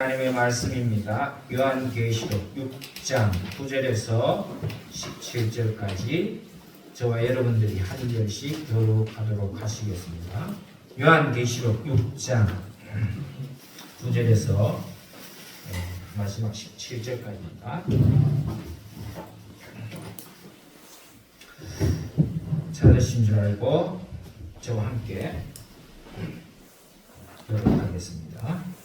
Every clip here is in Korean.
하나님의 말씀입니다. 요한계시록 6장 9절에서 17절까지 저와 여러분들이 한 절씩 교독하도록 하시겠습니다. 요한계시록 6장 9절에서 마지막 17절까지입니다. 찾으신 줄 알고 저와 함께 교독하겠습니다.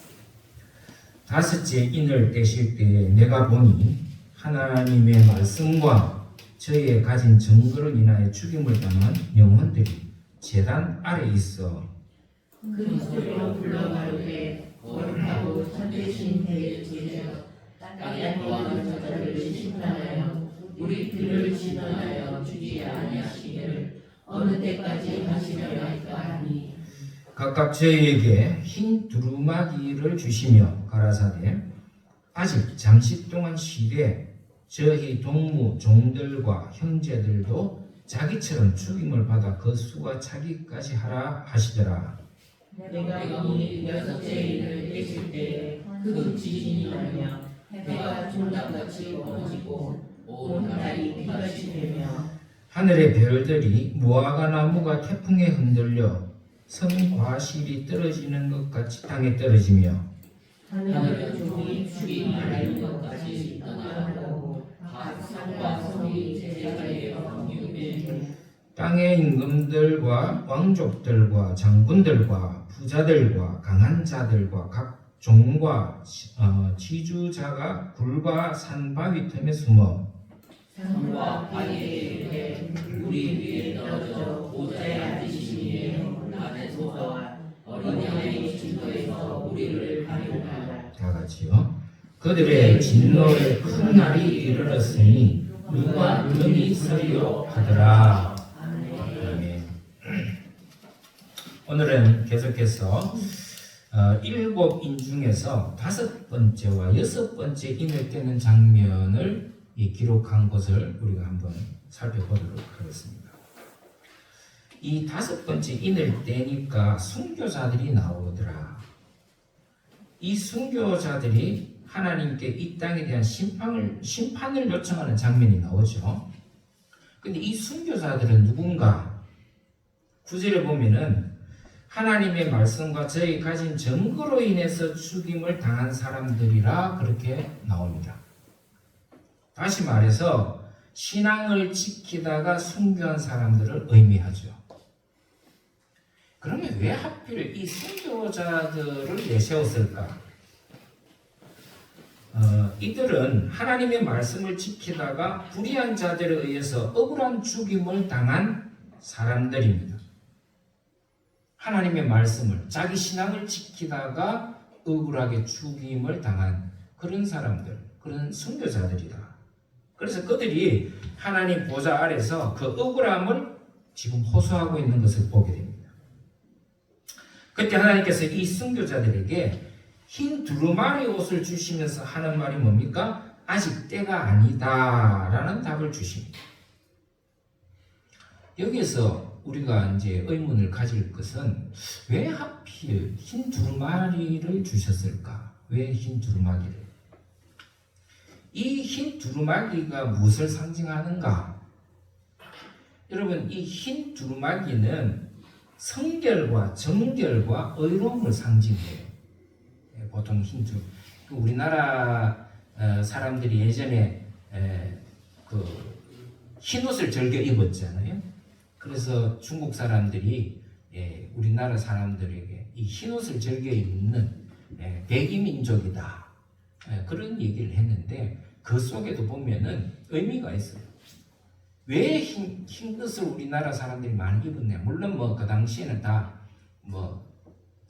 다섯째 인을 떼실 때에 내가 보니 하나님의 말씀과 저희의 가진 증거로 인하여 죽임을 당한 영혼들이 제단 아래 있어 큰 소리로 불러 가로되 거룩하고 참되신 대의 제자여 땅에 거하는 자들을 심판하여 우리 귀를 진언하여 주지 아니하시기를 어느 때까지 하시려야 할까 하니 각각 저희에게 흰 두루마기를 주시며 가라사대 아직 잠시 동안 쉬되 저희 동무 종들과 형제들도 자기처럼 죽임을 받아 그 수가 차기까지 하라 하시더라. 내가 보니 여섯째 인을 떼실 때에 큰 지진이 나며 해가 종닭같이 꺼지고 온 달이 비같이 되며 하늘의 별들이 무화과 나무가 태풍에 흔들려 성과실이 떨어지는 것 같이 땅에 떨어지며 하늘의 종이 죽이 말리는 것 같이 떠나가고 각 산과 성이 제자리에 경유되며 땅의 임금들과 왕족들과 장군들과 부자들과 강한 자들과 각 종과 지주자가 굴과 산 바위 틈에 숨어 산과 바위에 이르되 우리 위에 떨어져 보좌에 앉으시니 나에서와 어린 양의 진노에서 우리를 가리우라. 다 같이요. 그들의 진노의 큰 날이 이르렀으니 누가 능히 서리요 하더라. 아멘. 오늘은 계속해서 일곱 인 중에서 다섯 번째와 여섯 번째 인을 떼는 장면을 기록한 것을 우리가 한번 살펴보도록 하겠습니다. 이 다섯 번째 인을 떼니까 순교자들이 나오더라. 이 순교자들이 하나님께 이 땅에 대한 심판을 요청하는 장면이 나오죠. 근데 이 순교자들은 누군가? 9절에 보면은 하나님의 말씀과 저희 가진 증거로 인해서 죽임을 당한 사람들이라 그렇게 나옵니다. 다시 말해서 신앙을 지키다가 순교한 사람들을 의미하죠. 그러면 왜 하필 이 순교자들을 내세웠을까? 이들은 하나님의 말씀을 지키다가 불의한 자들에 의해서 억울한 죽임을 당한 사람들입니다. 하나님의 말씀을, 자기 신앙을 지키다가 억울하게 죽임을 당한 그런 사람들, 그런 순교자들이다. 그래서 그들이 하나님 보좌 아래서 그 억울함을 지금 호소하고 있는 것을 보게 됩니다. 그때 하나님께서 이 순교자들에게 흰 두루마리 옷을 주시면서 하는 말이 뭡니까? 아직 때가 아니다 라는 답을 주십니다. 여기에서 우리가 이제 의문을 가질 것은 왜 하필 흰 두루마리를 주셨을까? 왜 흰 두루마리를? 이 흰 두루마기가 무엇을 상징하는가? 여러분, 이 흰 두루마기는 성결과 정결과 의로움을 상징해요. 보통 흰 두루마기. 우리나라 사람들이 예전에 그 흰옷을 즐겨 입었잖아요. 그래서 중국 사람들이 우리나라 사람들에게 이 흰옷을 즐겨 입는 백이민족이다. 그런 얘기를 했는데 그 속에도 보면은 의미가 있어요. 왜 흰 것을 우리나라 사람들이 많이 입었냐? 물론 뭐 그 당시에는 다 뭐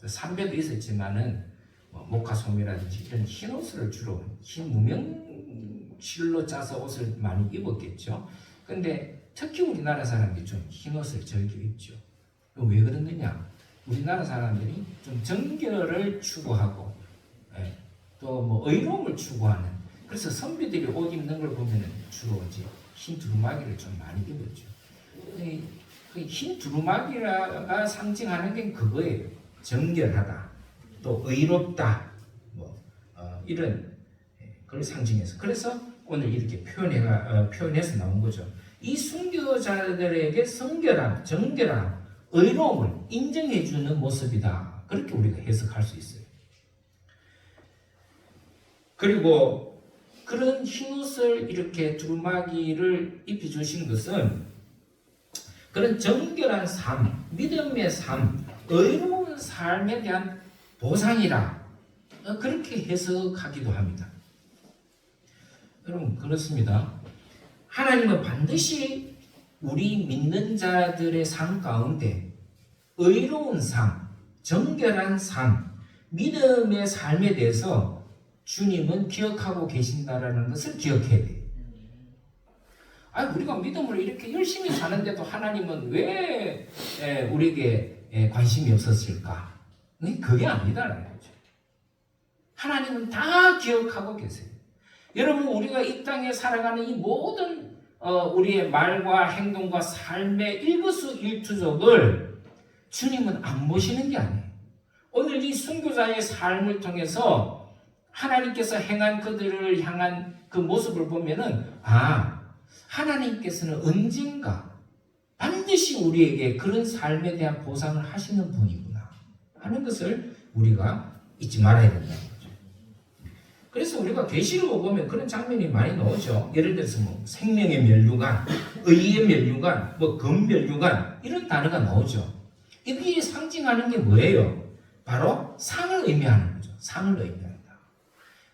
삼배도 있었지만은 뭐 모카솜이라든지 이런 흰 옷을 주로 흰 무명실로 짜서 옷을 많이 입었겠죠. 근데 특히 우리나라 사람들이 좀 흰 옷을 즐겨 입죠. 왜 그러느냐? 우리나라 사람들이 좀 정결을 추구하고 또 뭐 의로움을 추구하는, 그래서 선비들이 옷 입는 걸 보면은 주로 이제 흰 두루마기를 좀 많이 입었죠. 그 흰 두루마기가 상징하는 게 그거예요. 정결하다, 또 의롭다, 이런 그걸 상징해서 그래서 오늘 이렇게 표현해서 나온 거죠. 이 순교자들에게 성결함, 정결함, 의로움을 인정해주는 모습이다. 그렇게 우리가 해석할 수 있어요. 그리고 그런 흰옷을 이렇게 두루마기를 입혀주신 것은 그런 정결한 삶, 믿음의 삶, 의로운 삶에 대한 보상이라 그렇게 해석하기도 합니다. 여러분 그렇습니다. 하나님은 반드시 우리 믿는 자들의 삶 가운데 의로운 삶, 정결한 삶, 믿음의 삶에 대해서 주님은 기억하고 계신다라는 것을 기억해야 돼요. 우리가 믿음으로 이렇게 열심히 사는데도 하나님은 왜 우리에게 관심이 없었을까? 그게 아니다라는 거죠. 하나님은 다 기억하고 계세요. 여러분 우리가 이 땅에 살아가는 이 모든 우리의 말과 행동과 삶의 일거수일투족을 주님은 안 보시는 게 아니에요. 오늘 이 순교자의 삶을 통해서 하나님께서 행한 그들을 향한 그 모습을 보면은 하나님께서는 언젠가 반드시 우리에게 그런 삶에 대한 보상을 하시는 분이구나 하는 것을 우리가 잊지 말아야 된다는 거죠. 그래서 우리가 계시록 보면 그런 장면이 많이 나오죠. 예를 들어서 생명의 면류관, 의의 면류관, 금면류관 이런 단어가 나오죠. 이게 상징하는 게 뭐예요? 바로 상을 의미하는 거죠. 상을 의미한다.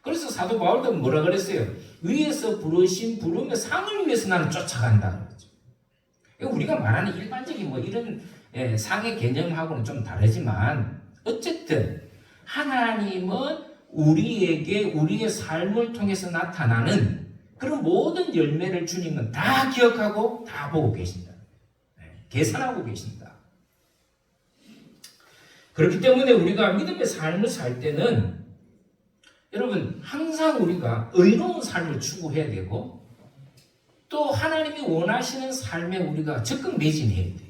그래서 사도 바울도 뭐라 그랬어요? 위에서 부르신 부름의 상을 위해서 나는 쫓아간다. 그렇죠. 우리가 말하는 일반적인 이런 상의 개념하고는 좀 다르지만 어쨌든 하나님은 우리에게 우리의 삶을 통해서 나타나는 그런 모든 열매를 주님은 다 기억하고 다 보고 계신다. 계산하고 계신다. 그렇기 때문에 우리가 믿음의 삶을 살 때는 여러분 항상 우리가 의로운 삶을 추구해야 되고 또 하나님이 원하시는 삶에 우리가 적극 매진해야 돼요.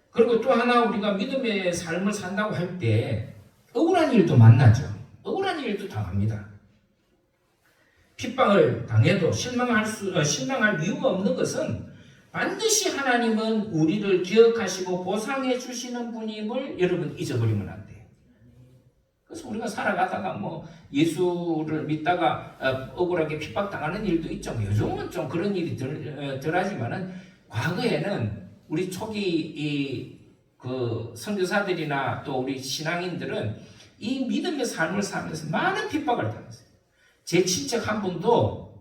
그리고 또 하나 우리가 믿음의 삶을 산다고 할 때 억울한 일도 만나죠. 억울한 일도 당합니다. 핍박을 당해도 실망할 이유가 없는 것은 반드시 하나님은 우리를 기억하시고 보상해 주시는 분임을 여러분 잊어버리면 안 돼요. 그래서 우리가 살아가다가 예수를 믿다가 억울하게 핍박당하는 일도 있죠. 요즘은 좀 그런 일이 덜하지만은 과거에는 우리 초기 그 선교사들이나 또 우리 신앙인들은 이 믿음의 삶을 살면서 많은 핍박을 당했어요. 제 친척 한 분도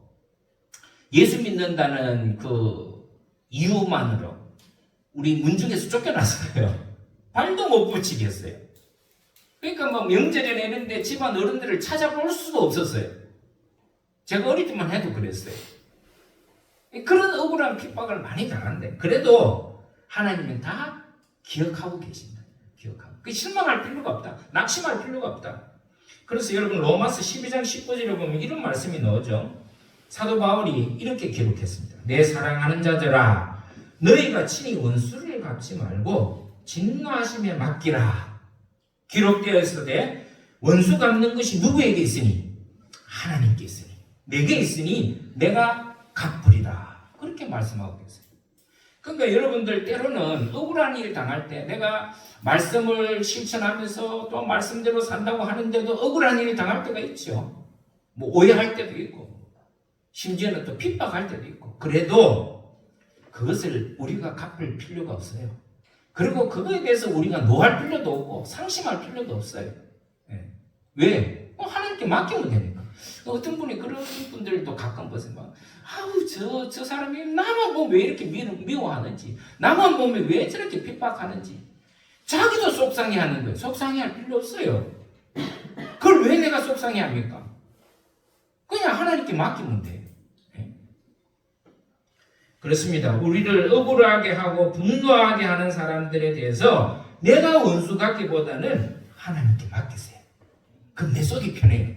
예수 믿는다는 그 이유만으로 우리 문중에서 쫓겨났어요. 발도 못 붙이겠어요. 그러니까 명절에 이런데 집안 어른들을 찾아볼 수도 없었어요. 제가 어릴 때만 해도 그랬어요. 그런 억울한 핍박을 많이 당하는데 그래도 하나님은 다 기억하고 계신다. 기억하고. 실망할 필요가 없다. 낙심할 필요가 없다. 그래서 여러분 로마서 12장 19절에 보면 이런 말씀이 나오죠. 사도 바울이 이렇게 기록했습니다. 내 사랑하는 자들아 너희가 친히 원수를 갚지 말고 진노하심에 맡기라. 기록되어 있으되 원수 갚는 것이 누구에게 있으니? 하나님께 있으니. 내게 있으니 내가 갚으리라. 그렇게 말씀하고 계세요. 그러니까 여러분들 때로는 억울한 일 당할 때 내가 말씀을 실천하면서 또 말씀대로 산다고 하는데도 억울한 일 당할 때가 있죠. 오해할 때도 있고 심지어는 또 핍박할 때도 있고 그래도 그것을 우리가 갚을 필요가 없어요. 그리고 그거에 대해서 우리가 노할 필요도 없고 상심할 필요도 없어요. 왜? 하나님께 맡기면 되니까. 어떤 분이 그런 분들도 가끔 보세요. 저 사람이 나만 보면 왜 이렇게 미워하는지, 나만 보면 왜 저렇게 핍박하는지, 자기도 속상해 하는 거예요. 속상해 할 필요 없어요. 그걸 왜 내가 속상해 합니까? 그냥 하나님께 맡기면 돼요. 그렇습니다. 우리를 억울하게 하고 분노하게 하는 사람들에 대해서 내가 원수 갖기보다는 하나님께 맡기세요. 그럼 내 속이 편해요.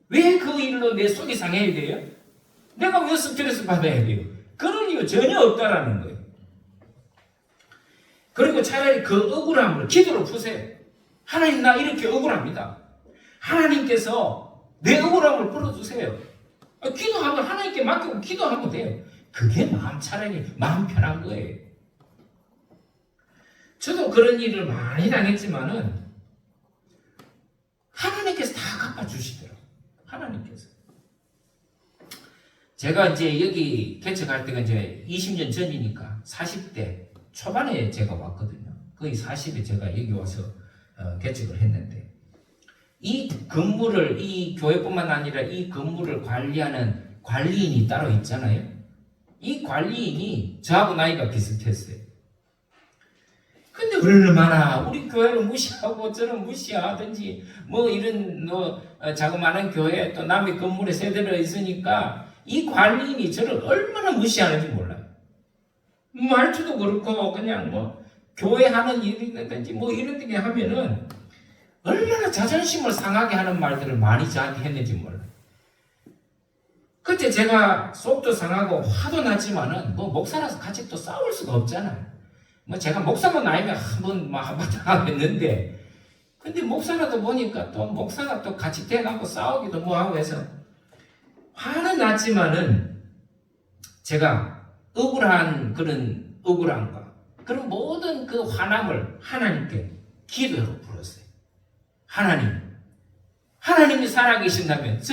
왜 그 일로 내 속이 상해야 돼요? 내가 왜 스트레스 받아야 돼요? 그런 이유 전혀 없다라는 거예요. 그리고 차라리 그 억울함을 기도로 푸세요. 하나님 나 이렇게 억울합니다. 하나님께서 내 억울함을 풀어주세요. 기도하면 하나님께 맡기고 기도하면 돼요. 그게 차라리 마음 편한 거예요. 저도 그런 일을 많이 당했지만은 하나님께서 다 갚아주시더라고요. 하나님께서. 제가 이제 여기 개척할 때가 이제 20년 전이니까 40대 초반에 제가 왔거든요. 거의 40에 제가 여기 와서 개척을 했는데, 이 건물을, 이 교회뿐만 아니라 이 건물을 관리하는 관리인이 따로 있잖아요. 이 관리인이 저하고 나이가 비슷했어요. 근데 얼마나 우리 교회를 무시하고 저는 무시하든지 뭐 이런 자그마한 교회 또 남의 건물에 세대로 있으니까 이 관리인이 저를 얼마나 무시하는지 몰라요. 말투도 그렇고 그냥 뭐 교회 하는 일이든지 뭐 이런 데 하면은 얼마나 자존심을 상하게 하는 말들을 많이 저한테 했는지 몰라요. 그때 제가 속도 상하고 화도 났지만은 뭐 목사라서 같이 또 싸울 수가 없잖아요. 뭐 제가 목사만 아니면 한번 당하겠는데, 근데 목사라도 보니까 또 목사가 또 같이 대갖고 싸우기도 뭐 하고 해서 화는 났지만은 제가 억울한 그런 억울함과 그런 모든 그 화남을 하나님께 기도로 풀었어요. 하나님이 살아계신다면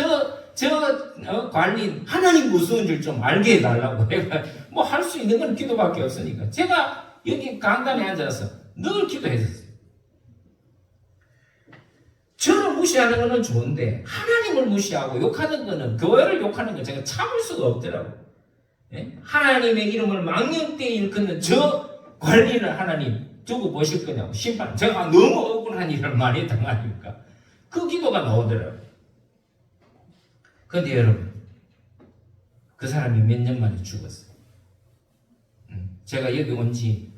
관리인 하나님 무서운 줄 좀 알게 해달라고 내가 뭐 할 수 있는 건 기도밖에 없으니까 제가 여기 강단에 앉아서 늘 기도했었어요. 저를 무시하는 거는 좋은데 하나님을 무시하고 욕하는 거는, 교회를 욕하는 건 제가 참을 수가 없더라고요. 예? 하나님의 이름을 망령되이 일컫는 저 관리를 하나님 두고 보실 거냐고 심판. 제가 너무 억울한 일을 많이 당하니까 그 기도가 나오더라고요. 그런데 여러분, 그 사람이 몇 년 만에 죽었어요. 제가 여기 온 지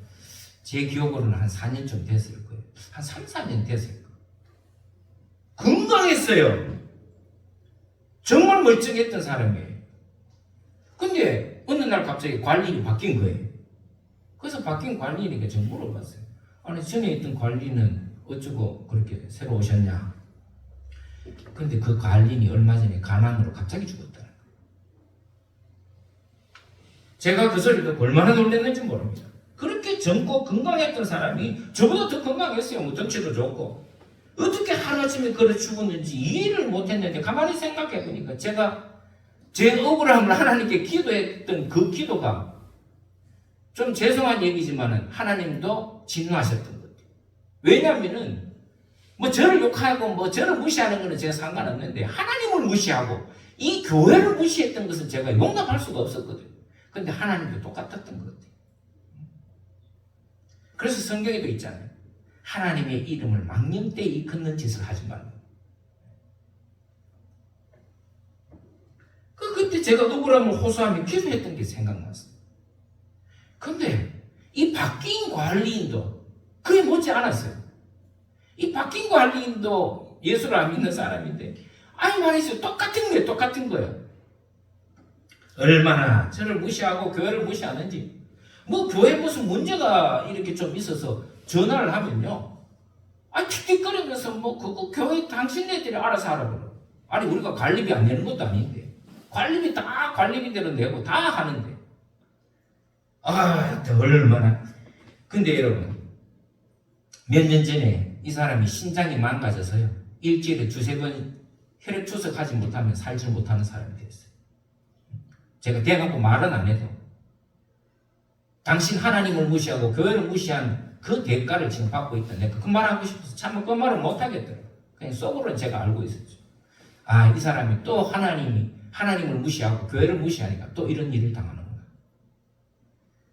제 기억으로는 한 4년 좀 됐을 거예요. 한 3, 4년 됐을 거예요. 건강했어요. 정말 멀쩡했던 사람이에요. 근데 어느 날 갑자기 관리인이 바뀐 거예요. 그래서 바뀐 관리인에게 제가 물어봤어요. 아니 전에 있던 관리는 어쩌고 그렇게 새로 오셨냐. 근데 그 관리인이 얼마 전에 가난으로 갑자기 죽었다는 거예요. 제가 그 소리 듣고 얼마나 놀랐는지 모릅니다. 그렇게 젊고 건강했던 사람이 저보다 더 건강했어요. 뭐 덩치도 좋고. 어떻게 하루아침에 그래 죽었는지 이해를 못했는데 가만히 생각해 보니까 제가 제 억울함을 하나님께 기도했던 그 기도가, 좀 죄송한 얘기지만은 하나님도 진노하셨던 것 같아요. 왜냐하면은 뭐 저를 욕하고 뭐 저를 무시하는 거는 제가 상관없는데 하나님을 무시하고 이 교회를 무시했던 것은 제가 용납할 수가 없었거든요. 근데 하나님도 똑같았던 것 같아요. 그래서 성경에도 있잖아요. 하나님의 이름을 망령되이 일컫는 짓을 하지 말라. 그때 제가 억울함을 호소하며 기도했던 게 생각났어요. 근데 이 바뀐 관리인도 그에 못지 않았어요. 이 바뀐 관리인도 예수를 안 믿는 사람인데, 아니 말이죠. 똑같은 거예요. 얼마나 저를 무시하고 교회를 무시하는지. 뭐 교회 무슨 문제가 이렇게 좀 있어서 전화를 하면요, 틱틱거리면서 뭐 그거 교회 당신네들이 알아서 하라고. 아니 우리가 관리비 안 내는 것도 아닌데 관리비 다 관리비대로 내고 다 하는데, 얼마나. 근데 여러분, 몇 년 전에 이 사람이 신장이 망가져서요, 일주일에 2-3번 혈액 투석하지 못하면 살지 못하는 사람이 됐어요. 제가 대갖고 말은 안 해도 당신 하나님을 무시하고 교회를 무시한 그 대가를 지금 받고 있다. 내가 그 말 하고 싶어서 참 그 말을 못 하겠더라고요. 그냥 속으로는 제가 알고 있었죠. 이 사람이 또 하나님을 무시하고 교회를 무시하니까 또 이런 일을 당하는구나.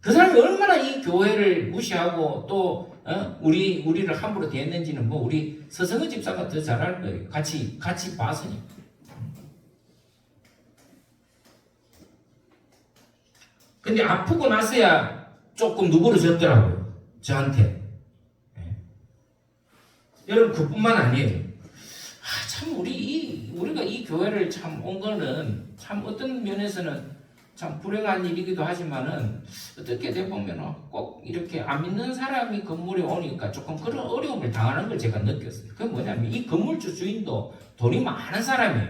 그 사람이 얼마나 이 교회를 무시하고 또 우리를 함부로 대했는지는 뭐 우리 서성은 집사가 더 잘 알 거예요. 같이 봤으니까. 근데 아프고 나서야 조금 누그러졌더라고요. 저한테. 여러분, 그뿐만 아니에요. 참 우리가 이 교회를 참 온 거는 참 어떤 면에서는 참 불행한 일이기도 하지만은 어떻게 돼 보면은 꼭 이렇게 안 믿는 사람이 건물에 오니까 조금 그런 어려움을 당하는 걸 제가 느꼈어요. 그게 뭐냐면 이 건물주 주인도 돈이 많은 사람이에요.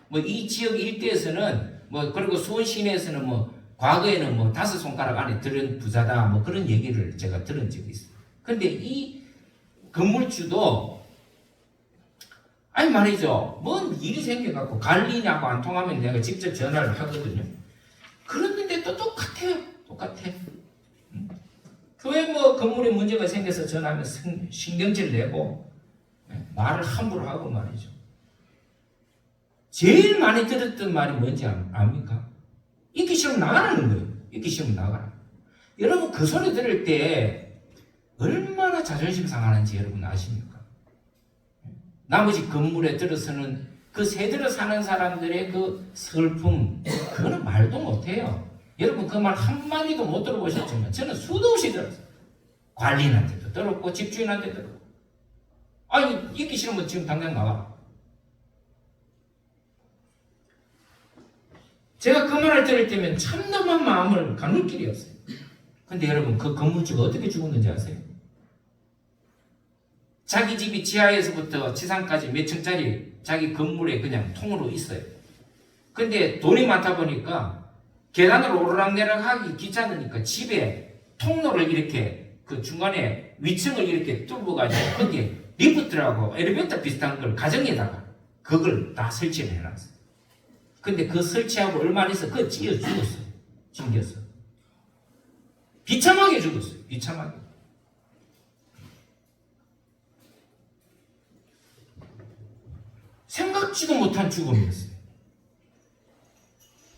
뭐 이 지역 일대에서는 뭐 그리고 수원 시내에서는 뭐 과거에는 뭐 5손가락 안에 들은 부자다 뭐 그런 얘기를 제가 들은 적이 있어요. 근데 이 건물주도 아니 말이죠. 뭔 일이 생겨갖고 관리냐고 안 통하면 내가 직접 전화를 하거든요. 그랬는데 또 똑같아요. 똑같아. 교회 뭐 건물에 문제가 생겨서 전화하면 신경질 내고 말을 함부로 하고 말이죠. 제일 많이 들었던 말이 뭔지 압니까? 읽기 싫으면 나가라는 거예요. 읽기 싫으면 나가라. 여러분 그 소리 들을 때 얼마나 자존심 상하는지 여러분 아십니까? 나머지 건물에 들어서는 그 새들어 사는 사람들의 그 슬픔, 그거는 말도 못해요. 여러분 그 말 한마디도 못 들어보셨지만 저는 수도 없이 들었어요. 관리인한테도 들었고 집주인한테도 들었고. 아니 읽기 싫으면 지금 당장 나와. 제가 그 말을 들을 때면 참담한 마음을 가눌 길이 없어요. 근데 여러분 그 건물주가 어떻게 죽었는지 아세요? 자기 집이 지하에서부터 지상까지 몇 층짜리 자기 건물에 그냥 통으로 있어요. 근데 돈이 많다 보니까 계단으로 오르락내락 하기 귀찮으니까 집에 통로를 이렇게 그 중간에 위층을 이렇게 뚫어가지고 거기에 리프트라고 엘리베이터 비슷한 걸 가정에다가 그걸 다 설치를 해놨어요. 근데 그 설치하고 얼마 안 있어 그거 찢어 죽었어요. 징겨서. 비참하게 죽었어요. 비참하게. 생각지도 못한 죽음이었어요.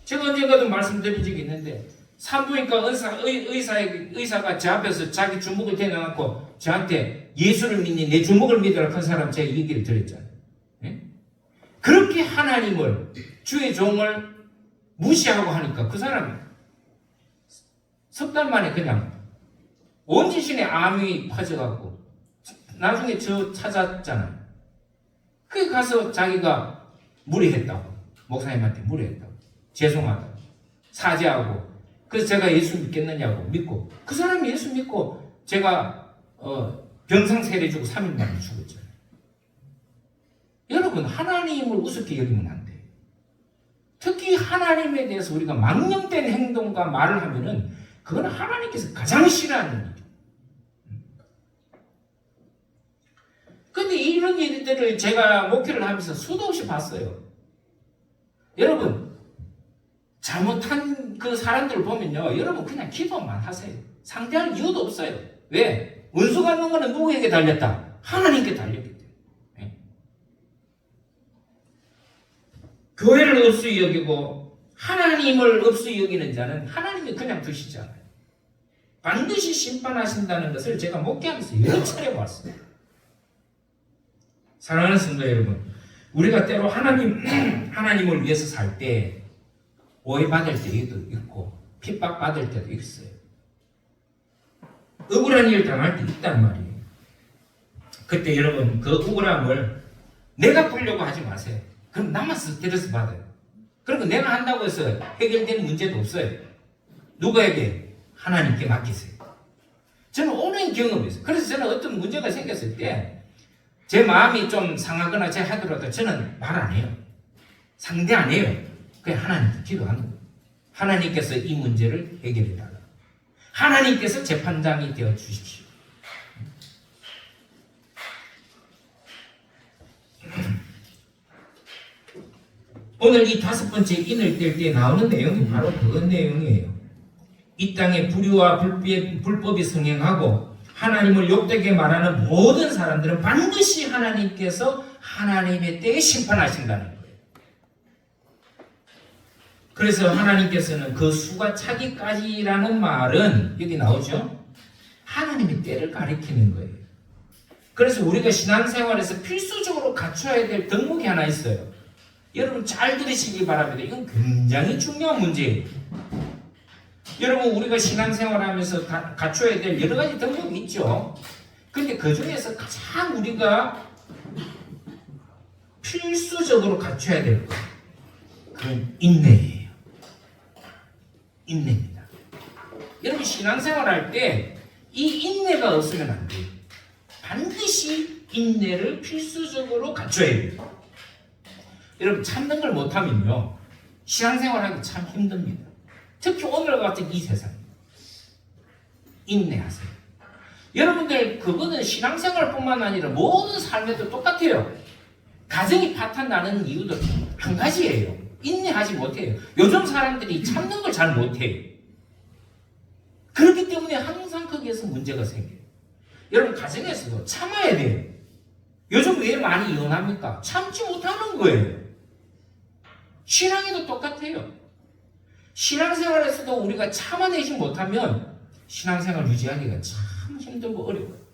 제가 언젠가도 말씀드린 적이 있는데 산부인과 의사가 제 앞에서 자기 주먹을 대놔놓고 저한테 예수를 믿니 내 주먹을 믿으라 한 사람 제가 얘기를 드렸잖아요. 네? 그렇게 하나님을 주의 종을 무시하고 하니까 그 사람 석 달 만에 그냥 온 지신에 암이 퍼져갖고 나중에 저 찾았잖아요. 그게 가서 자기가 무리했다고 목사님한테 무리했다고 죄송하다고 사죄하고 그래서 제가 예수 믿겠느냐고 믿고 그 사람이 예수 믿고 제가 병상 세례주고 3일 만에 죽었잖아요. 여러분 하나님을 우습게 여기면 안 돼요. 특히 하나님에 대해서 우리가 망령된 행동과 말을 하면은 그건 하나님께서 가장 싫어하는 일이에요. 근데 이런 일들을 제가 목회를 하면서 수도 없이 봤어요. 여러분 잘못한 그 사람들을 보면요 여러분 그냥 기도만 하세요. 상대할 이유도 없어요. 왜? 원수 갚는 거는 누구에게 달렸다? 하나님께 달렸기 때문에. 네. 교회를 없이 여기고 하나님을 없이 여기는 자는 하나님이 그냥 두시지 않아요. 반드시 심판하신다는 것을 제가 목회하면서 여러 차례 봤어요. 사랑하는 성도 여러분, 우리가 때로 하나님을 위해서 살 때 오해받을 때도 있고 핍박받을 때도 있어요. 억울한 일 당할 때 있단 말이에요. 그때 여러분 그 억울함을 내가 풀려고 하지 마세요. 그럼 나만 스트레스 받아요. 그리고 내가 한다고 해서 해결되는 문제도 없어요. 누구에게? 하나님께 맡기세요. 저는 오랜 경험이 있어요. 그래서 저는 어떤 문제가 생겼을 때 제 마음이 좀 상하거나 제가 하더라도 저는 말 안 해요. 상대 안 해요. 그냥 하나님께 기도하는 거예요. 하나님께서 이 문제를 해결해 달라. 하나님께서 재판장이 되어 주십시오. 오늘 이 5번째 인을 뗄 때 나오는 내용이 바로 그런 내용이에요. 이 땅에 불의와 불법이 성행하고 하나님을 욕되게 말하는 모든 사람들은 반드시 하나님께서 하나님의 때에 심판하신다는 거예요. 그래서 하나님께서는 그 수가 차기까지라는 말은 여기 나오죠. 하나님의 때를 가리키는 거예요. 그래서 우리가 신앙생활에서 필수적으로 갖춰야 될 덕목이 하나 있어요. 여러분 잘 들으시기 바랍니다. 이건 굉장히 중요한 문제예요. 여러분 우리가 신앙생활하면서 갖춰야 될 여러 가지 덕목이 있죠. 근데 그 중에서 가장 우리가 필수적으로 갖춰야 될 것, 그건 인내예요. 인내입니다. 여러분 신앙생활 할 때 이 인내가 없으면 안 돼요. 반드시 인내를 필수적으로 갖춰야 돼요. 여러분 참는 걸 못하면요 신앙생활하기 참 힘듭니다. 특히 오늘 같은 이 세상 인내하세요. 여러분들 그거는 신앙생활뿐만 아니라 모든 삶에도 똑같아요. 가정이 파탄 나는 이유도 한 가지예요. 인내하지 못해요. 요즘 사람들이 참는 걸 잘 못해요. 그렇기 때문에 항상 거기에서 문제가 생겨요. 여러분 가정에서도 참아야 돼요. 요즘 왜 많이 이혼합니까? 참지 못하는 거예요. 신앙에도 똑같아요. 신앙생활에서도 우리가 참아내지 못하면 신앙생활 유지하기가 참 힘들고 어려워요.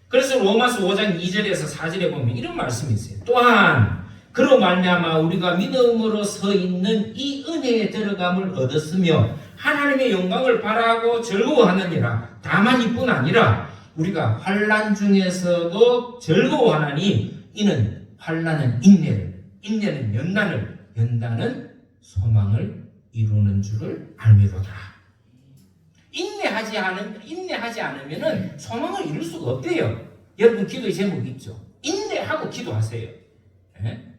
그래서 로마서 5장 2절에서 4절에 보면 이런 말씀이 있어요. 또한 그로 말미암아 우리가 믿음으로 서 있는 이 은혜에 들어감을 얻었으며 하나님의 영광을 바라고 즐거워하느니라. 다만 이뿐 아니라 우리가 환난 중에서도 즐거워하나니 이는 환난은 인내를, 인내는 연단을, 연단은 소망을 이루는 줄을 알미로다. 인내하지 않으면은 소망을 이룰 수가 없대요. 여러분 기도의 제목 있죠? 인내하고 기도하세요. 예?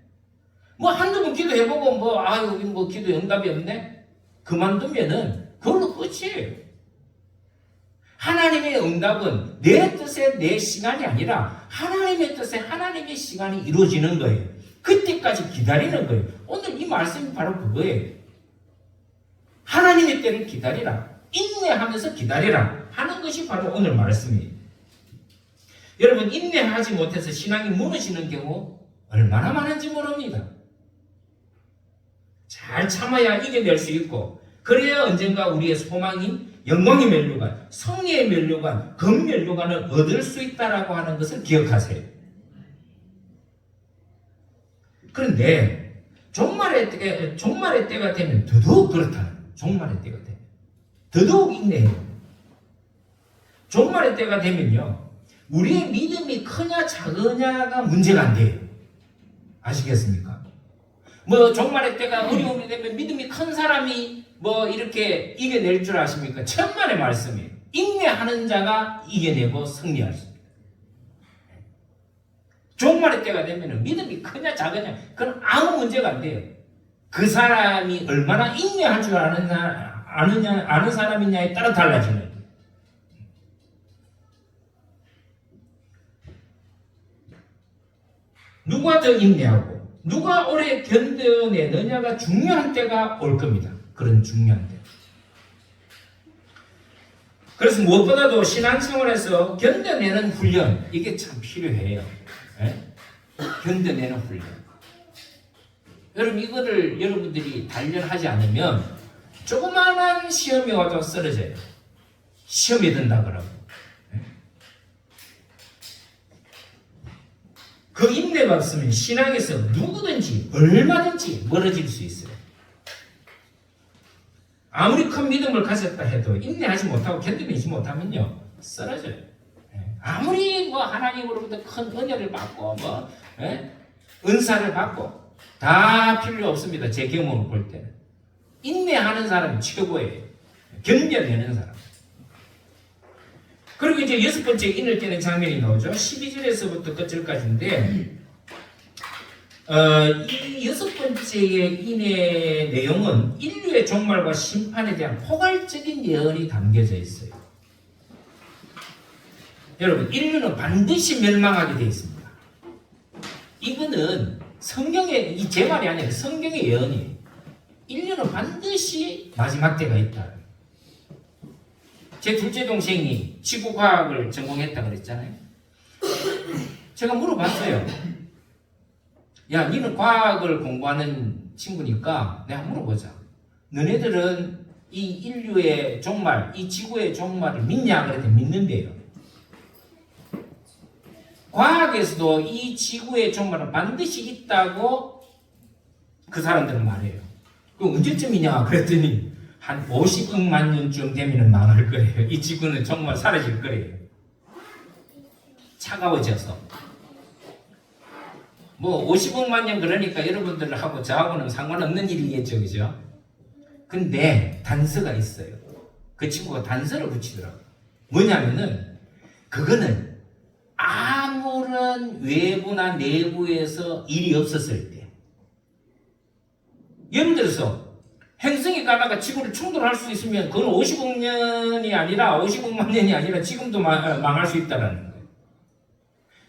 뭐 한두 번 기도해보고 뭐 기도 응답이 없네? 그만두면은 그걸로 끝이에요. 하나님의 응답은 내 뜻에 내 시간이 아니라 하나님의 뜻에 하나님의 시간이 이루어지는 거예요. 그때까지 기다리는 거예요. 오늘 이 말씀이 바로 그거예요. 하나님의 때를 기다리라. 인내하면서 기다리라 하는 것이 바로 오늘 말씀이에요. 여러분 인내하지 못해서 신앙이 무너지는 경우 얼마나 많은지 모릅니다. 잘 참아야 이겨낼 수 있고 그래야 언젠가 우리의 소망인 영광의 면류관, 성리의 면류관, 금면류관을 얻을 수 있다라고 하는 것을 기억하세요. 그런데 종말의 때가 되면 더더욱 그렇다는 거예요. 종말의 때가 되면 더더욱 인내해요. 종말의 때가 되면요 우리의 믿음이 크냐 작으냐가 문제가 안 돼요. 아시겠습니까? 종말의 때가 어려움이 되면 믿음이 큰 사람이 이렇게 이겨낼 줄 아십니까? 천만의 말씀이에요. 인내하는 자가 이겨내고 승리할 수 있습니다. 종말의 때가 되면 믿음이 크냐 작으냐 그건 아무 문제가 안 돼요. 그 사람이 얼마나 인내할 줄 아는 사람이냐에 따라 달라지는 거예요. 누가 더 인내하고 누가 오래 견뎌내느냐가 중요한 때가 올 겁니다. 그런 중요한 때. 그래서 무엇보다도 신앙생활에서 견뎌내는 훈련 이게 참 필요해요. 네? 견뎌내는 훈련. 여러분 이거를 여러분들이 단련하지 않으면 조그마한 시험이 와도 쓰러져요. 시험이 든다 그러고. 그 인내가 없으면 신앙에서 누구든지 얼마든지 멀어질 수 있어요. 아무리 큰 믿음을 가졌다 해도 인내하지 못하고 견뎌내지 못하면요 쓰러져요. 아무리 하나님으로부터 큰 은혜를 받고 은사를 받고 다 필요 없습니다. 제 경험을 볼 때는 인내하는 사람이 최고예요. 견뎌내는 사람. 그리고 이제 여섯 번째 인을 깨는 장면이 나오죠. 12절에서부터 끝절까지인데 이 여섯 번째의 인의 내용은 인류의 종말과 심판에 대한 포괄적인 예언이 담겨져 있어요. 여러분 인류는 반드시 멸망하게 되어 있습니다. 이거는 성경의 제 말이 아니라 성경의 예언이에요. 인류는 반드시 마지막 때가 있다. 제 둘째 동생이 지구과학을 전공했다 그랬잖아요. 제가 물어봤어요. 야, 니는 과학을 공부하는 친구니까 내가 물어보자. 너네들은 이 인류의 종말, 이 지구의 종말을 믿냐? 그랬더니 믿는데요. 과학에서도 이 지구의 종말은 반드시 있다고 그 사람들은 말해요. 그럼 언제쯤이냐? 그랬더니 한 50억만 년쯤 되면 망할 거예요. 이 지구는 정말 사라질 거예요. 차가워져서. 50억만 년 그러니까 여러분들하고 저하고는 상관없는 일이겠죠. 그죠? 근데 단서가 있어요. 그 친구가 단서를 붙이더라고요. 뭐냐면은 그거는 아무런 외부나 내부에서 일이 없었을 때, 예를 들어서 행성이 가다가 지구를 충돌할 수 있으면 그건 50억 년이 아니라 50억만 년이 아니라 지금도 망할 수 있다는 거예요.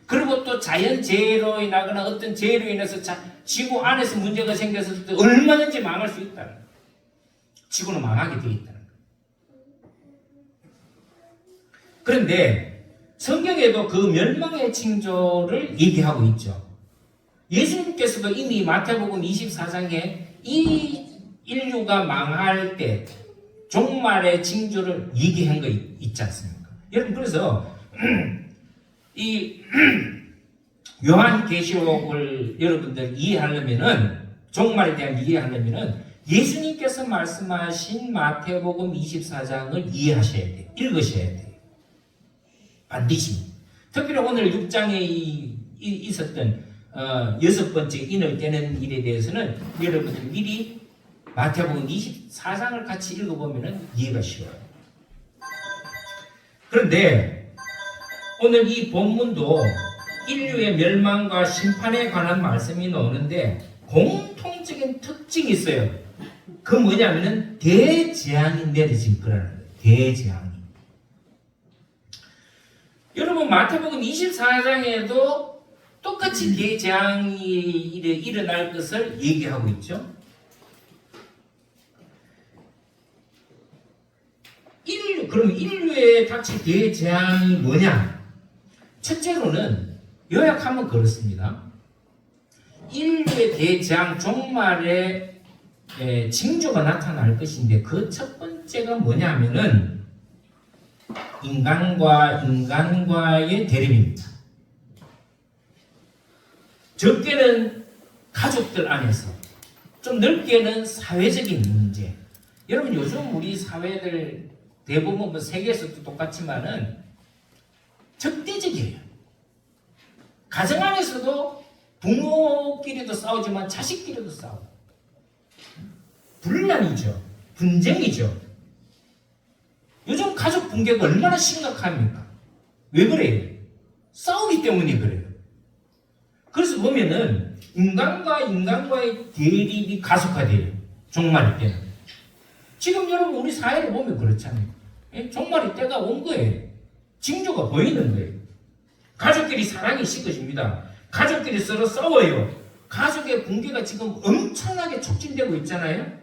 그리고 또 자연재해로 인하거나 어떤 재해로 인해서 지구 안에서 문제가 생겼을 때 얼마든지 망할 수 있다는 거예요. 지구는 망하게 되어 있다는 거예요. 그런데 성경에도 그 멸망의 징조를 얘기하고 있죠. 예수님께서도 이미 마태복음 24장에 이 인류가 망할 때 종말의 징조를 얘기한 거 있지 않습니까? 여러분, 그래서 이 요한계시록을 여러분들 이해하려면은, 종말에 대한 이해하려면은 예수님께서 말씀하신 마태복음 24장을 이해하셔야 돼요. 읽으셔야 돼요. 반드시. 특별히 오늘 6장에 있었던 6번째 인을 떼는 일에 대해서는 여러분들 미리 마태복음 24장을 같이 읽어보면 이해가 쉬워요. 그런데 오늘 이 본문도 인류의 멸망과 심판에 관한 말씀이 나오는데 공통적인 특징이 있어요. 그 뭐냐면은 대재앙이 내려질 거라는 거예요. 대재앙이. 여러분, 마태복음 24장에도 똑같이 대재앙이 일어날 것을 얘기하고 있죠. 그럼 인류에 닥칠 대재앙이 뭐냐? 첫째로는 요약하면 그렇습니다. 인류의 대재앙, 종말의 징조가 나타날 것인데 그 첫 번째가 뭐냐면은 인간과 인간과의 대립입니다. 적게는 가족들 안에서, 좀 넓게는 사회적인 문제. 여러분, 요즘 우리 사회들 대부분 뭐 세계에서도 똑같지만은 적대적이에요. 가정 안에서도 부모끼리도 싸우지만 자식끼리도 싸우고, 분란이죠. 분쟁이죠. 요즘 가족 붕괴가 얼마나 심각합니까? 왜 그래요? 싸우기 때문에 그래요. 그래서 보면은 인간과 인간과의 대립이 가속화돼요. 종말일 때는. 지금 여러분 우리 사회를 보면 그렇잖아요. 종말의 때가 온 거예요. 징조가 보이는 거예요. 가족끼리 사랑이 식어집니다. 가족끼리 서로 싸워요. 가족의 붕괴가 지금 엄청나게 촉진되고 있잖아요.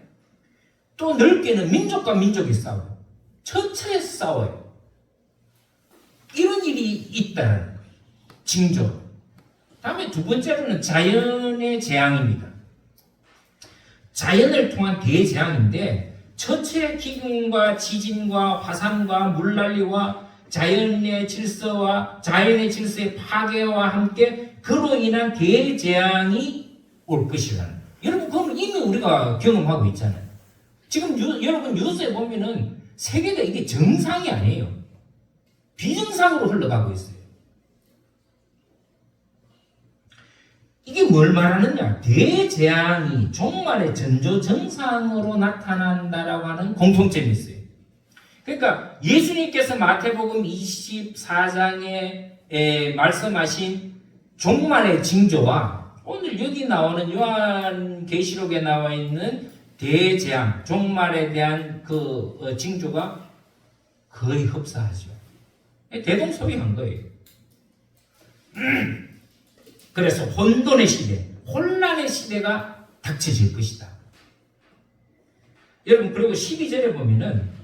또 넓게는 민족과 민족이 싸워요. 처처에서 싸워요. 이런 일이 있다는 징조. 다음에 두 번째로는 자연의 재앙입니다. 자연을 통한 대재앙인데 처처의 기근과 지진과 화산과 물난리와 자연의 질서의 파괴와 함께 그로 인한 대재앙이 올 것이라는. 여러분, 그건 이미 우리가 경험하고 있잖아요. 지금 여러분 뉴스에 보면은 세계가 이게 정상이 아니에요. 비정상으로 흘러가고 있어요. 이게 뭘 말하느냐? 대재앙이 종말의 전조정상으로 나타난다라고 하는 공통점이 있어요. 그러니까 예수님께서 마태복음 24장에 말씀하신 종말의 징조와 오늘 여기 나오는 요한계시록에 나와 있는 대재앙, 종말에 대한 그 징조가 거의 흡사하죠. 대동소이한 거예요. 그래서 혼돈의 시대, 혼란의 시대가 닥쳐질 것이다. 여러분, 그리고 12절에 보면은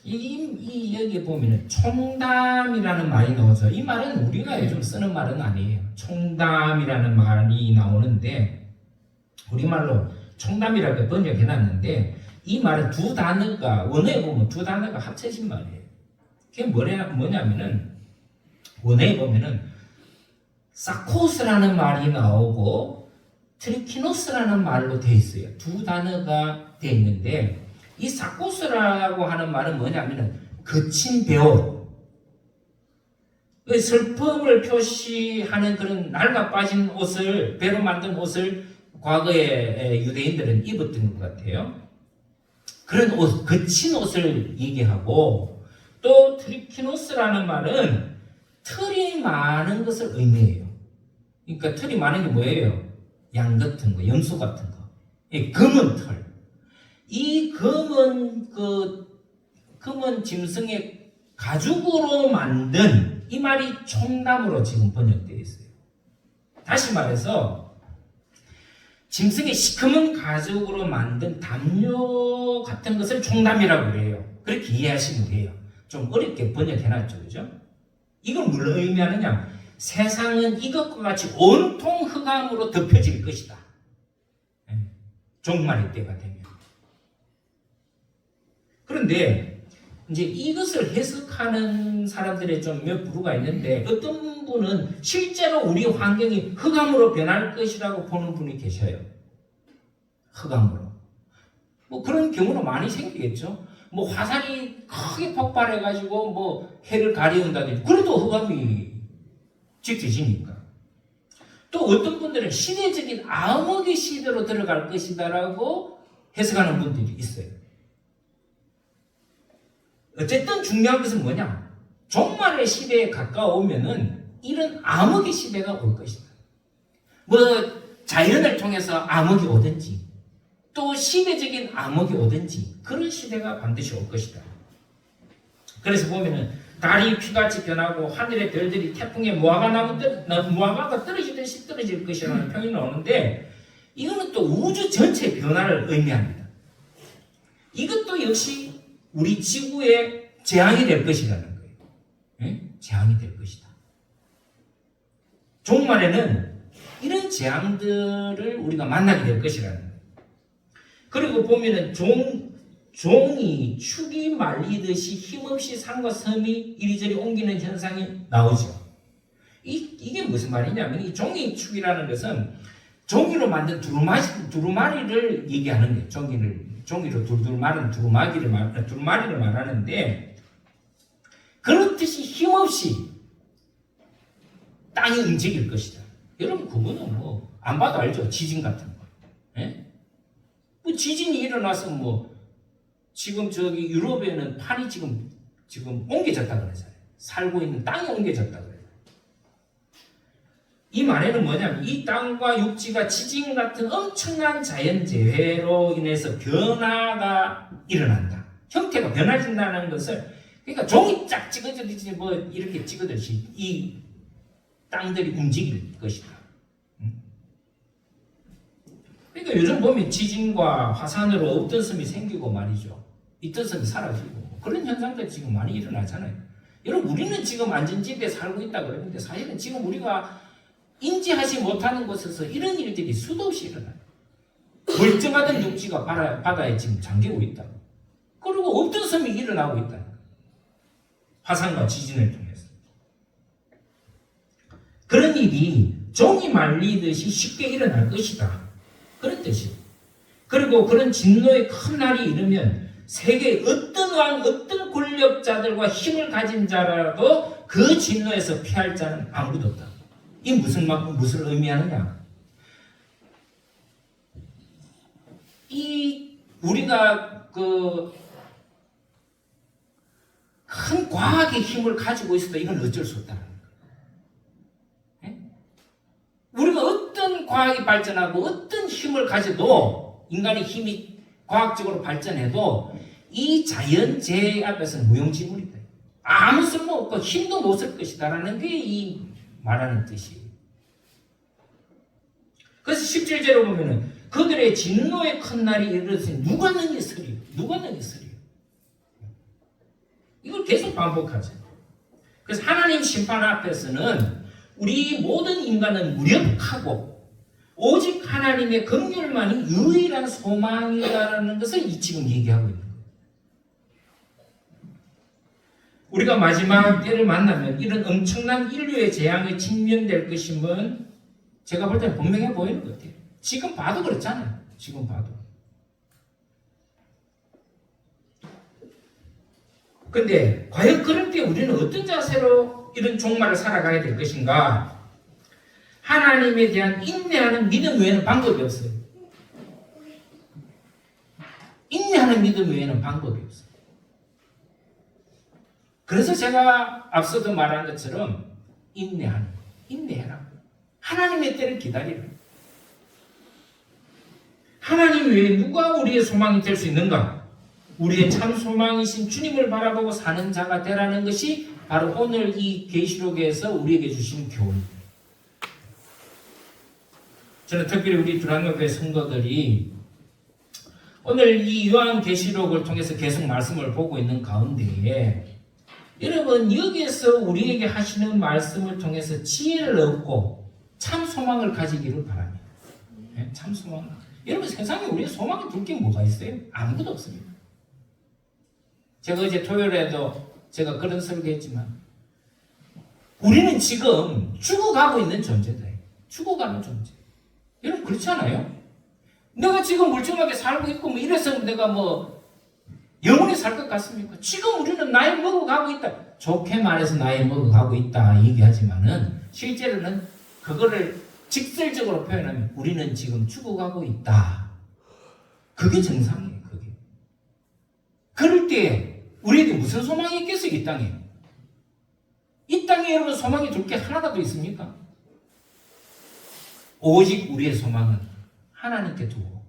여기 보면은 총담이라는 말이 나오죠. 이 말은 우리가 요즘 쓰는 말은 아니에요. 총담이라는 말이 나오는데 우리말로 총담이라고 번역해놨는데 이 말은 두 단어가, 원어에 보면 두 단어가 합쳐진 말이에요. 그게 뭐냐면은 원어에 보면은 사코스라는 말이 나오고 트리키노스라는 말로 되어 있어요. 두 단어가 되어 있는데 이 사코스라고 하는 말은 뭐냐면은 거친 배옷, 슬픔을 표시하는 그런 낡아 빠진 옷을, 배로 만든 옷을 과거에 유대인들은 입었던 것 같아요. 그런 옷, 거친 옷을 얘기하고, 또 트리키노스라는 말은 털이 많은 것을 의미해요. 그러니까 털이 많은 게 뭐예요? 양 같은 거, 염소 같은 거. 검은 털. 이 검은 짐승의 가죽으로 만든, 이 말이 총담으로 지금 번역되어 있어요. 다시 말해서 짐승의 시커먼 가죽으로 만든 담요 같은 것을 총담이라고 그래요. 그렇게 이해하시면 돼요. 좀 어렵게 번역해놨죠, 그죠? 이건 뭘 의미하느냐? 세상은 이것과 같이 온통 흑암으로 덮여질 것이다. 종말의 때가 되면. 그런데 이제 이것을 해석하는 사람들의 좀 몇 부류가 있는데, 어떤 분은 실제로 우리 환경이 흑암으로 변할 것이라고 보는 분이 계셔요. 흑암으로. 뭐 그런 경우는 많이 생기겠죠. 뭐 화산이 크게 폭발해가지고 뭐 해를 가려운다든지, 그래도 흑암이 짙어지니까. 또 어떤 분들은 시대적인 암흑의 시대로 들어갈 것이다라고 해석하는 분들이 있어요. 어쨌든 중요한 것은 뭐냐? 종말의 시대에 가까우면은 이런 암흑의 시대가 올 것이다. 뭐 자연을 통해서 암흑이 오든지, 또 시대적인 암흑이 오든지, 그런 시대가 반드시 올 것이다. 그래서 보면은 달이 피같이 변하고 하늘의 별들이 태풍에 무화과가 떨어지듯이 떨어질 것이라는 표현이 나오는데, 이거는 또 우주 전체의 변화를 의미합니다. 이것도 역시 우리 지구의 재앙이 될 것이라는 거예요. 예? 재앙이 될 것이다. 종말에는 이런 재앙들을 우리가 만나게 될 것이라는 거예요. 그리고 보면은 종이 축이 말리듯이 힘없이 산과 섬이 이리저리 옮기는 현상이 나오죠. 이게 무슨 말이냐면, 이 종이 축이라는 것은 종이로 만든 두루마리를 얘기하는 거예요. 종이로 둘둘 마른 두루마리를 말하는데, 그렇듯이 힘없이 땅이 움직일 것이다. 여러분, 그거는 뭐 안 봐도 알죠. 지진 같은 거. 예? 뭐 지진이 일어나서 뭐 지금 저기 유럽에는 판이 지금 옮겨졌다 그러잖아요. 살고 있는 땅이 옮겨졌다 그래요. 이 말에는 뭐냐면, 이 땅과 육지가 지진 같은 엄청난 자연재해로 인해서 변화가 일어난다. 형태가 변화진다는 것을, 그러니까 종이 쫙 찍어지듯이 뭐 이렇게 찍어듯이 이 땅들이 움직일 것이다. 그러니까 요즘 보면 지진과 화산으로 없던 섬이 생기고 말이죠. 있던 섬이 사라지고, 그런 현상들이 지금 많이 일어나잖아요. 여러분, 우리는 지금 안전지대에 살고 있다 그러는데, 사실은 지금 우리가 인지하지 못하는 곳에서 이런 일들이 수도 없이 일어나요. 멀쩡하던 육지가 바다에 지금 잠기고 있다. 그리고 없던 섬이 일어나고 있다. 화산과 지진을 통해서. 그런 일이 종이 말리듯이 쉽게 일어날 것이다. 그런 뜻이에요. 그리고 그런 진노의 큰 날이 이르면 세계의 어떤 왕, 어떤 권력자들과 힘을 가진 자라도 그 진노에서 피할 자는 아무도 없다. 이 무슨 의미하느냐? 우리가 큰 과학의 힘을 가지고 있어도 이건 어쩔 수 없다는 거예요. 우리가 어떤 과학이 발전하고 어떤 힘을 가져도, 인간의 힘이 과학적으로 발전해도 이 자연재해 앞에서는 무용지물이다. 아무 쓸모없고 힘도 못 쓸 것이다라는 게 이 말하는 뜻이에요. 그래서 17절에 보면은 그들의 진노의 큰 날이 이르렀으니 누가 능히 서리요? 누가 능히 서리요? 이걸 계속 반복하죠. 그래서 하나님 심판 앞에서는 우리 모든 인간은 무력하고 오직 하나님의 긍휼만이 유일한 소망이라는 것을 지금 얘기하고 있는 거예요. 우리가 마지막 때를 만나면 이런 엄청난 인류의 재앙에 직면될 것임은 제가 볼 때는 분명해 보이는 것 같아요. 지금 봐도 그렇잖아요. 지금 봐도. 근데 과연 그럴 때 우리는 어떤 자세로 이런 종말을 살아가야 될 것인가? 하나님에 대한 인내하는 믿음 외에는 방법이 없어요. 인내하는 인내하는 믿음 외에는 방법이 없어요. 그래서 제가 앞서도 말한 것처럼 인내해라. 하나님의 때를 기다리라. 하나님 외에 누가 우리의 소망이 될 수 있는가? 우리의 참 소망이신 주님을 바라보고 사는 자가 되라는 것이 바로 오늘 이 계시록에서 우리에게 주신 교훈입니다. 저는 특별히 우리 두란노교회 성도들이 오늘 이 요한계시록을 통해서 계속 말씀을 보고 있는 가운데에 여러분 여기에서 우리에게 하시는 말씀을 통해서 지혜를 얻고 참 소망을 가지기를 바랍니다. 네? 참 소망. 여러분 세상에 우리의 소망이 둘 게 뭐가 있어요? 아무것도 없습니다. 제가 어제 토요일에도 제가 그런 설교했지만 우리는 지금 죽어가고 있는 존재다. 죽어가는 존재. 여러분 그렇지 않아요? 내가 지금 멀쩡하게 살고 있고 뭐 이래서 내가 뭐 영원히 살 것 같습니까? 지금 우리는 나이 먹어가고 있다. 좋게 말해서 나이 먹어가고 있다 얘기하지만은 실제로는 그거를 직설적으로 표현하면 우리는 지금 죽어가고 있다. 그게 정상이에요. 그게. 그럴 때 우리에게 무슨 소망이 있겠어요? 이 땅에. 이 땅에 여러분 소망이 둘 게 하나라도 있습니까? 오직 우리의 소망은 하나님께 두고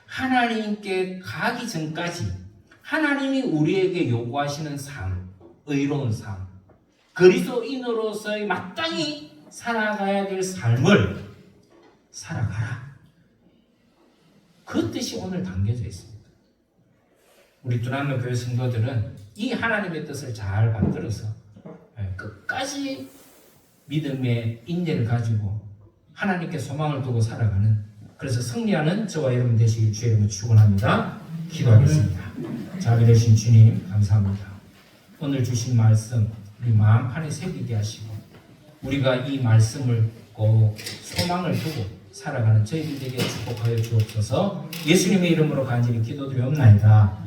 하나님께 가기 전까지 하나님이 우리에게 요구하시는 삶, 의로운 삶, 그리스도인으로서의 마땅히 살아가야 될 삶을 살아가라. 그 뜻이 오늘 담겨져 있습니다. 우리 두란노 교회 성도들은 이 하나님의 뜻을 잘 받들어서 끝까지 믿음의 인내를 가지고 하나님께 소망을 두고 살아가는, 그래서 승리하는 저와 여러분 되시길 주의 이름으로 축원합니다. 기도하겠습니다. 자비 되신 주님 감사합니다. 오늘 주신 말씀 우리 마음판에 새기게 하시고 우리가 이 말씀을 꼭 소망을 두고 살아가는 저희들에게 축복하여 주옵소서. 예수님의 이름으로 간절히 기도드리옵나이다.